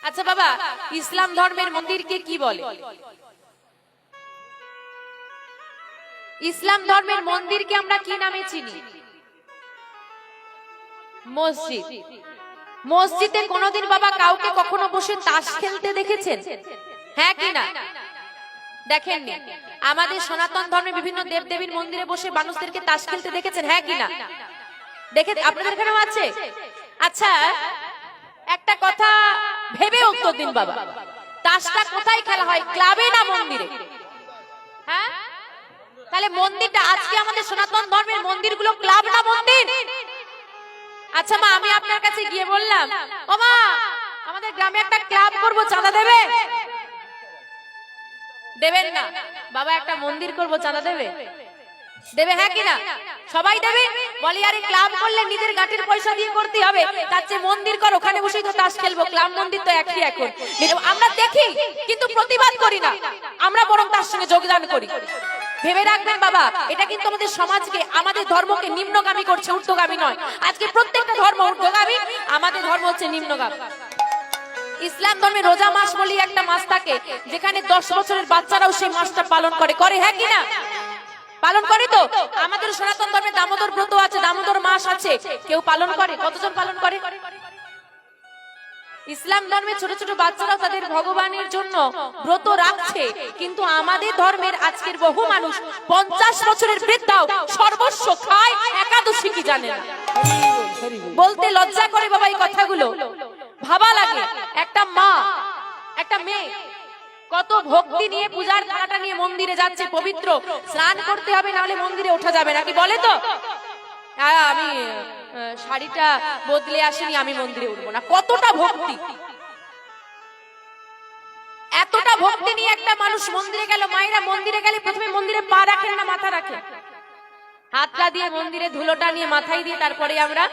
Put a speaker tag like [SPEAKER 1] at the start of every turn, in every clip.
[SPEAKER 1] আচ্ছা বাবা, ইসলাম ধর্মের মন্দিরকে কি বলে? ইসলাম ধর্মের মন্দিরকে আমরা কি নামে চিনি? মসজিদ। মসজিদে কোনোদিন বাবা কাউকে কখনো বসে তাস খেলতে দেখেছেন? হ্যাঁ কি না? দেখেননি? আমাদের সনাতন ধর্মে বিভিন্ন দেবদেবীর মন্দিরে বসে মানুষদেরকে তাস খেলতে দেখেছেন? হ্যাঁ কি না? দেখে আপনাদের এখানেও আছে? আচ্ছা, একটা কথা ভেবে উত্তর দিন বাবা, তাসটা কোথায় খেলা হয়, ক্লাবে না মন্দিরে? হ্যাঁ, তাহলে মন্দিরটা আজকে আমাদের সনাতন ধর্মের মন্দিরগুলো ক্লাব না মন্দির? আচ্ছা মা, আমি আপনার কাছে গিয়ে বললাম, ও মা আমাদের গ্রামে একটা ক্লাব করব, চাঁদা দেবে? দেবেন না। বাবা একটা মন্দির করব, চাঁদা দেবে? দেবে হ্যাঁ কি না? সবাই দেবে। বলি আরে ক্লাব করলে নিজের গাঁটের পয়সা দিয়ে করতে হবে, তার চেয়ে মন্দির কর, ওখানে বসেই তো তাস খেলবো। ক্লাব মন্দির তো একই। এখন আমরা দেখি কিন্তু প্রতিবাদ করি না, আমরা বরং তার সঙ্গে যোগদান করি। ভেবে রাখবেন বাবা, এটা কিন্তু আমাদের সমাজকে, আমাদের ধর্মকে নিম্নগামী করছে, ঊর্ধ্বগামী নয়। আজকে প্রত্যেকটা ধর্ম ঊর্ধ্বগামী, আমাদের ধর্ম হচ্ছে নিম্নগামী। ইসলাম ধর্মে রোজা মাস বলি একটা মাস থাকে, যেখানে 10 বছরের বাচ্চারাও সেই মাসটা পালন করে। করে হ্যাঁ কি না? পালন করে তো। আমাদের সনাতন ধর্মে দামোদর ব্রত আছে, দামোদর মাস আছে, কেউ পালন করে? কতজন পালন করে? ইসলাম ধর্মে ছোট ছোট বাচ্চারাও তাদের ভগবানের জন্য ব্রত রাখছে, কিন্তু আমাদের ধর্মের আজকের বহু মানুষ 50 বছরের বৃদ্ধাও সর্বস্ব খায়, একাদশী কি জানে না। বলতে লজ্জা করে বাবা এই কথাগুলো, ভাবা লাগে। একটা মা, একটা মেয়ে কত ভক্তি নিয়ে পূজার থালাটা নিয়ে মন্দিরে যাচ্ছে, পবিত্র স্নান করতে হবে, না হলে মন্দিরে ওঠা যাবে নাকি বলে তো? আমি শাড়িটা বদলে আসিনি, আমি মন্দিরে উঠবো না। কতটা ভক্তি! এতটা ভক্তি নিয়ে একটা মানুষ মন্দিরে গেল। মায়েরা মন্দিরে গেলে প্রথমে মন্দিরে পা রাখেন না মাথা রাখেন? হাতটা দিয়ে মন্দিরে ধুলোটা নিয়ে মাথায় দিয়ে তারপরে আমরা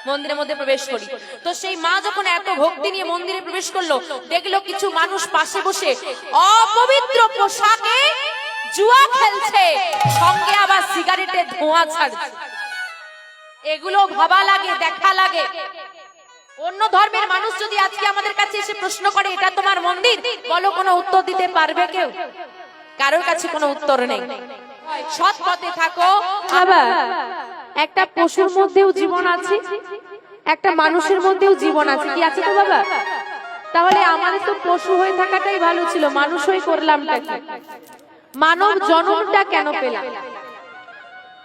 [SPEAKER 1] মন্দিরের মধ্যে প্রবেশ করি। তো সেই মা যখন এত ভক্তি নিয়ে মন্দিরে প্রবেশ করলো, দেখলো কিছু মানুষ পাশে বসে অপবিত্র পোশাকে জুয়া খেলছে, সঙ্গে আবার সিগারেটের ধোঁয়া ছাড়ছে। এগুলো ভাবা লাগে, দেখা লাগে। অন্য ধর্মের মানুষ যদি আজকে আমাদের কাছে এসে প্রশ্ন করে এটা তোমার মন্দির, বলো কোনো উত্তর দিতে পারবে কেউ? কারোর কাছে কোনো উত্তর নেই। সৎ পথে থাকো।
[SPEAKER 2] বাবা, একটা পশুর মধ্যেও জীবন আছে, একটা মানুষের মধ্যেও জীবন আছে, কি আছে তো বাবা? তাহলে আমাদের তো পশু হয়ে থাকাটাই ভালো ছিল, মানুষ হয়ে করলামটা কি? মানব জন্মটা কেন পেলাম?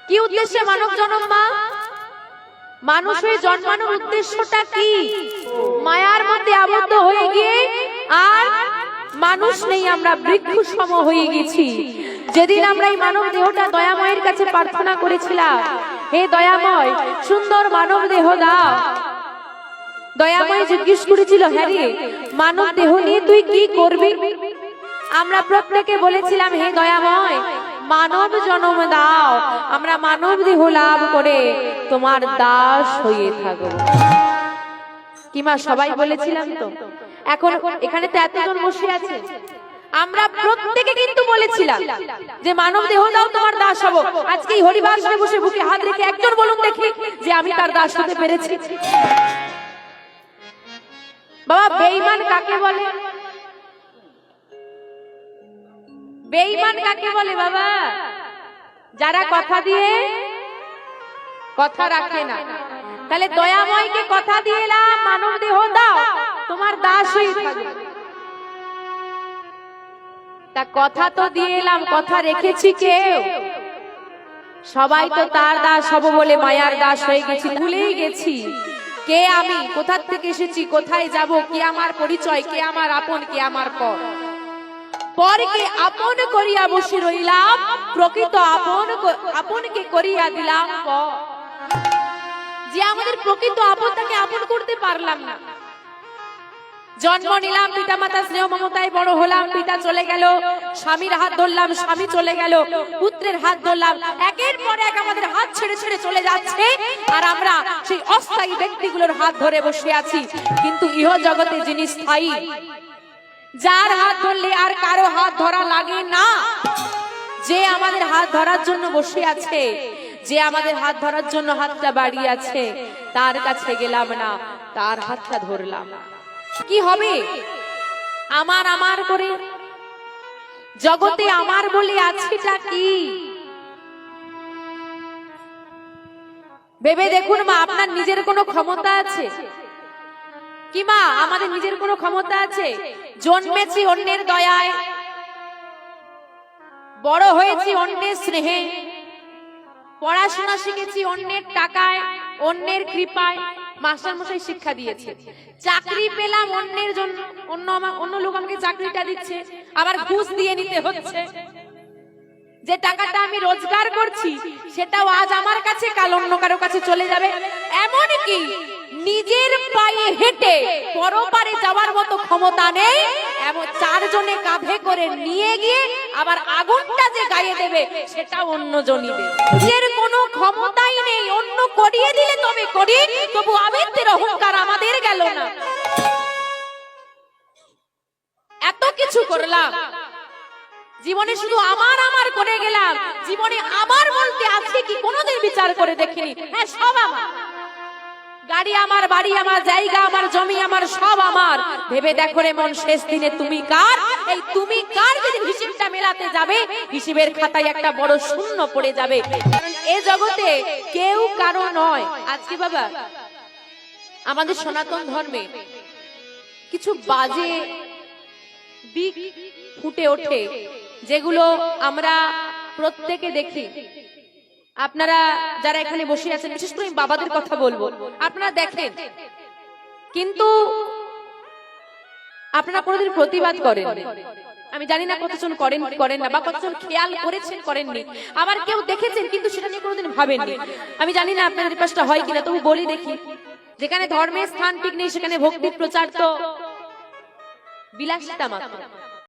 [SPEAKER 2] কি উদ্দেশ্যে মানব জন্ম মা? মানুষ হয়ে জন্মানোর উদ্দেশ্যটা কি? মায়ার মধ্যে আবদ্ধ হয়ে গিয়ে আর মানুষ নেই, আমরা বৃক্ষ সম হয়ে গেছি। যেদিন আমরা এই মানব দেহটা দয়াময়ের কাছে প্রার্থনা করেছিলাম, হে দয়াময় সুন্দর মানব দেহ দাও, দয়াময় জিজ্ঞেস করেছিল, হ্যাঁ রে মানব দেহ নিয়ে তুই কি করবি? আমরা প্রত্যেকে বলেছিলাম, হে দয়াময় মানব জন্ম দাও, আমরা মানব দেহ লাভ করে তোমার দাস হয়ে থাকবো। কি মা সবাই বলেছিলাম তো? এখন এখানে তো এতজন বসে আছে, আমরা প্রত্যেকে কিন্তু বলেছিলাম যে মানব দেহ দাও, তোমার দাস হব। আজকে এই হরিবাসনে বসে বুকে হাত রেখে একজন বলুন দেখি যে আমি তার দাস হতে পেরেছি। বাবা বেঈমান কাকে বলে? বেঈমান কাকে বলে বাবা? যারা কথা দিয়ে কথা রাখে না। তাহলে দয়াময়কে কথা দিয়ে এলাম মানব দেহ দাও, তোমার দাস হয়ে থাকবে। তা কথা তো দিয়ে এলাম, কথা রেখেছি কেউ? সবাই তো তার দাস হব বলে মায়ার দাস হয়ে গেছি, ভুলেই গেছি কে আমি, কোথা থেকে এসেছি, কোথায় যাব, কে আমার পরিচয়, কে আমার আপন, কে আমার পর। পরকে আপন করিয়া বসে রইলাম, প্রকৃত আপনকে করিয়া দিলাম পর। যে আমাদের প্রকৃত আপন তাকে আপন করতে পারলাম না। জন্ম নিলাম, পিতা মাতা স্নেহ মমতায় বড় হলাম, পিতা চলে গেল, স্বামীর হাত ধরলাম, স্বামী চলে গেল, পুত্রের হাত ধরলাম, একের পর এক আমাদের হাত ছেড়ে ছেড়ে চলে যাচ্ছে, আর আমরা সেই অস্থায়ী ব্যক্তিগুলোর হাত ধরে বসে আছি। কিন্তু ইহ জগতে যিনি স্থায়ী, যার হাত ধরলে আর কারো হাত ধরা লাগে না, যে আমাদের হাত ধরার জন্য বসে আছে, যে আমাদের হাত ধরার জন্য হাতটা বাড়িয়ে আছে, তার কাছে গেলাম না, তার হাতটা ধরলাম। কি হবে? আমার আমার করে জগতে আমার বলে আছেটা কি? ভেবে দেখুন মা, আপনার নিজের কোনো ক্ষমতা আছে কি মা? আমাদের নিজের কোনো ক্ষমতা আছে? জন্মেছি অন্যের দয়ায়, বড় হয়েছি অন্যের স্নেহে, পড়াশোনা শিখেছি অন্যের টাকায়, অন্যের কৃপায়। মাস্টার মশাই শিক্ষা দিয়েছে, চাকরি পেলাম অন্যের জন্য, অন্য লোক আমাকে চাকরিটা দিচ্ছে, আবার ঘুষ দিয়ে নিতে হচ্ছে। যে টাকাটা আমি রোজগার করছি সেটাও আজ আমার কাছে, কাল অন্য কারো কাছে চলে যাবে। এমনকি নিজের পায়ে হেঁটে পরপারে যাওয়ার মতো ক্ষমতা নেই, এমন চারজনে কাঁধে করে নিয়ে গিয়ে আবার আগুনটা যে গায়ে দেবে সেটা অন্যজনই দেবে। নিজের কোনো ক্ষমতাই নেই, অন্য করিয়ে দিলে তবে করি, তবু আবেগের অহংকার আমাদের গেল না। এত কিছু করলাম, জীবনে শুধু আমার আমার করে গেলাম, জীবনে আমার বলতে আজকে কি কোনোদিন বিচার করে দেখিনি। হ্যাঁ, সব আমার, গাড়ি আমার, বাড়ি আমার, জায়গা আমার, জমি আমার, সব আমার। ভেবে দেখো রে মন, শেষ দিনে তুমি কার? এই তুমি কার যদি হিসেবটা মেলাতে যাবে, হিসেবের খাতায় একটা বড় শূন্য পড়ে যাবে। কারণ এই জগতে কেউ কারো নয়। আজকে বাবা আমাদের সনাতন ধর্মে কিছু বাজে দিক ফুটে ওঠে, যেগুলো আমরা প্রত্যেকে দেখি। আপনারা যারা এখানে বসে আছেন, বিশেষ করে আমি বাবাদের কথা বলবো, আপনারা দেখেন, কিন্তু আপনারা কোনোদিন প্রতিবাদ করেন? আমি জানি না কতজন করেন না, বা কতজন খেয়াল করেছেন, করেননি। আবার কেউ দেখেছেন কিন্তু সেটা নিয়ে কোনোদিন ভাবেননি। আমি জানি না আপনাদের পাশটা হয় কিনা, তবু বলি দেখি। যেখানে ধর্মের স্থান ঠিক নেই সেখানে ভক্তির প্রচার তো বিলাসিতা মাত্র।